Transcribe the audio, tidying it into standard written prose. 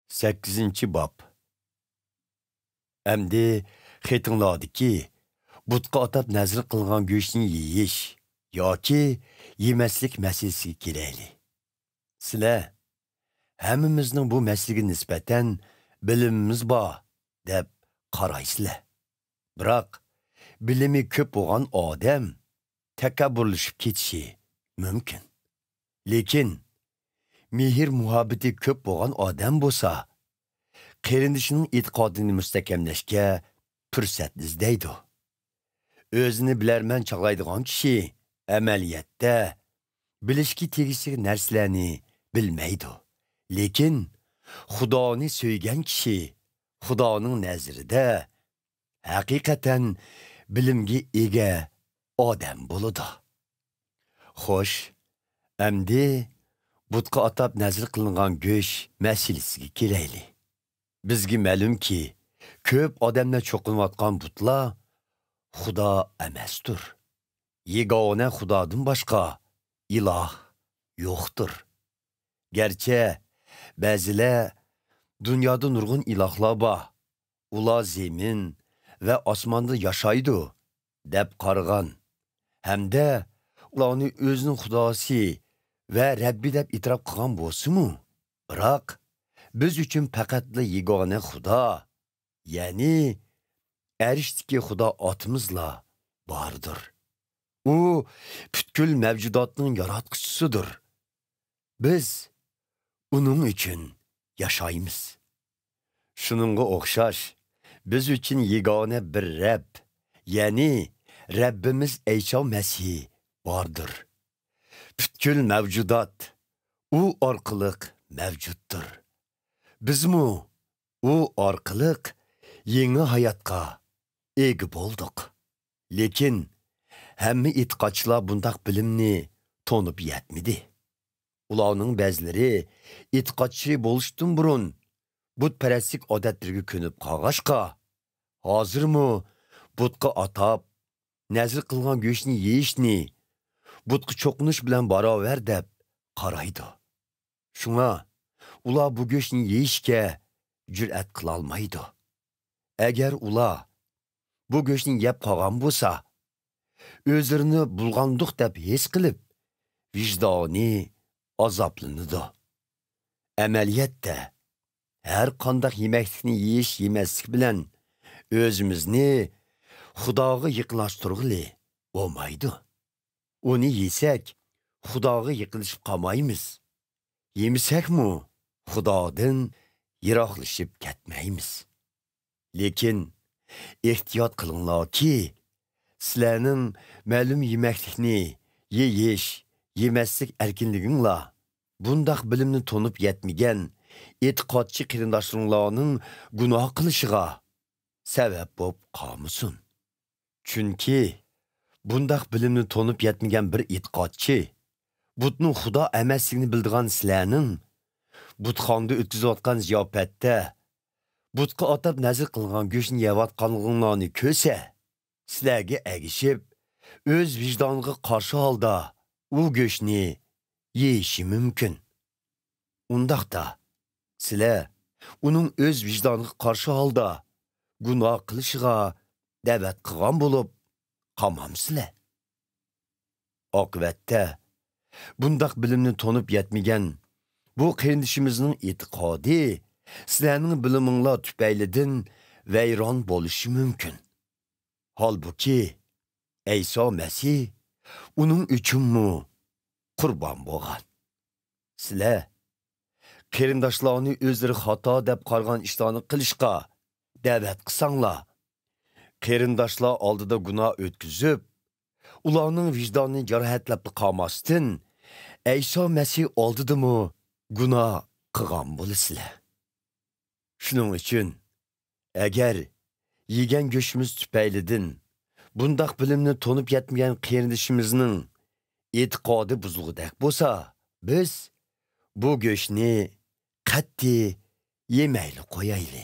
8. Bob. Әмді xetinladı ki, butqa atab nazir qılğan göçni yeyish yoki yemeslik meselesi keleyli. Sizlar hammamizning bu masalaga nisbatan bilimimiz bor deb qaraysizlar. Biroq bilimi ko'p bo'lgan odam takabburlashib ketishi mumkin. Lekin mehr muhabbati ko'p bo'lgan odam bo'lsa, qarindishining e'tiqodini mustahkamlashga fursat izlaydi. O'zini bilarman chaqlaydigan kishi amaliyotda bilishga tegishli narsalarni bilmaydi. Lekin Xudoni so'ygan kishi Xudoning nazarida haqiqatan bilimga ega odam bo'ladi. Xo'sh, endi butqa atab nazr qilingan go'sh masalasiga kelayli. Bizga ma'lumki, ko'p odamlar cho'qinayotgan butlar Xudo emasdir. Yegona Xudodan boshqa iloh yo'qdir. Gerçi ba'zilar dunyoda nurg'un ilohlar bor. Ular zemin va osmonda yashaydi deb qaragan. Hamda ularni o'zining xudosi va Rabbi deb e'tirof qilgan bo'lsa-mu, biroq biz uchun faqatla yegona Xudo, ya'ni arishdagi Xudo otimizla bordir. U butkul mavjudotning yaratquchisidir. Biz uning uchun yashaymiz. Shuningga o'xshash, biz uchun yegona bir Rabb, ya'ni Rabbimiz Eyso Masih bordir. Butkul mavjudot u orqali mavjuddir. Bizmi u orqali yangi hayotga ega bo'ldik. Lekin hamma e'tiqodchilar bundoq bilimni to'nib yetmidi. Ularning ba'zilari e'tiqodchi bo'lishdan burun butparastlik odatlariga ko'nib qolg'ashqa, hozirmi butqa atab nazr qilgan go'shni yeyishni butqa cho'qinish bilan barobar deb qaraydi. Shunga ular bu go'shni yeyishga jur'at qila olmaydi. Agar ular bu go'shni yeb qolgan bo'lsa, o'zlarini bulg'andiq deb his qilib, vijdoni azoblanadi. Amaliyotda har qanday yemeklikni yeyish yemaslik bilan o'zimizni Xudoga yiqilashtirg'ili bo'lmaydi. Uni yesak, Xudoga yiqilishib qolmaymiz. Yemisakmi, Xudodan yiroqlashib ketmaymiz. Lekin ehtiyot qilinglarki, sizlarning ma'lum yemeklikni yeyish, yemaslik erkinliginglar bundoq bilimni to'nib yetmagan e'tiqodchi qarindoshlaringlarning gunoh qilishiga sabab bo'lib qolmasin. Chunki bundoq bilimni to'nib yetmagan bir e'tiqodchi butning Xudo emasligini bildigan sizlarning butxonda o'tkazayotgan ziyofatda butqa atab nazr qilgan go'shni yeyotganliginglarni ko'rsa, sizlarga agishib, o'z vijdoniga qarshi holda u go'shni yeyishi mumkin. Undaqda sizlar uning o'z vijdoniga qarshi holda gunoh qilishiga da'vat qilgan bo'lib qolmamsizlar. Oqibatda bundaq bilimni to'nib yetmagan bu qarindishimizning e'tiqodi sizlarning biliminglar tufaylidan vayron bo'lishi mumkin. Holbuki Eyso Masih uning uchunmi qurbon bo'lgan. Sizlar qarindoshlarni o'zlari xato deb qargan ishlarni qilishga da'vat qilsanglar, qarindoshlar oldida gunoh o'tkazib, ularning vijdonini jarohatlab qolmasdan, Eyso Masih oldidami gunoh qilgan bo'lasizlar. Shuning uchun agar yegan go'shtimiz tufaylidan bundoq bilimni to'nib yetmagan qarindishimizning e'tiqodi buzilgudek bo'lsa, biz bu go'shtni qat'iy yemayli qo'yayli.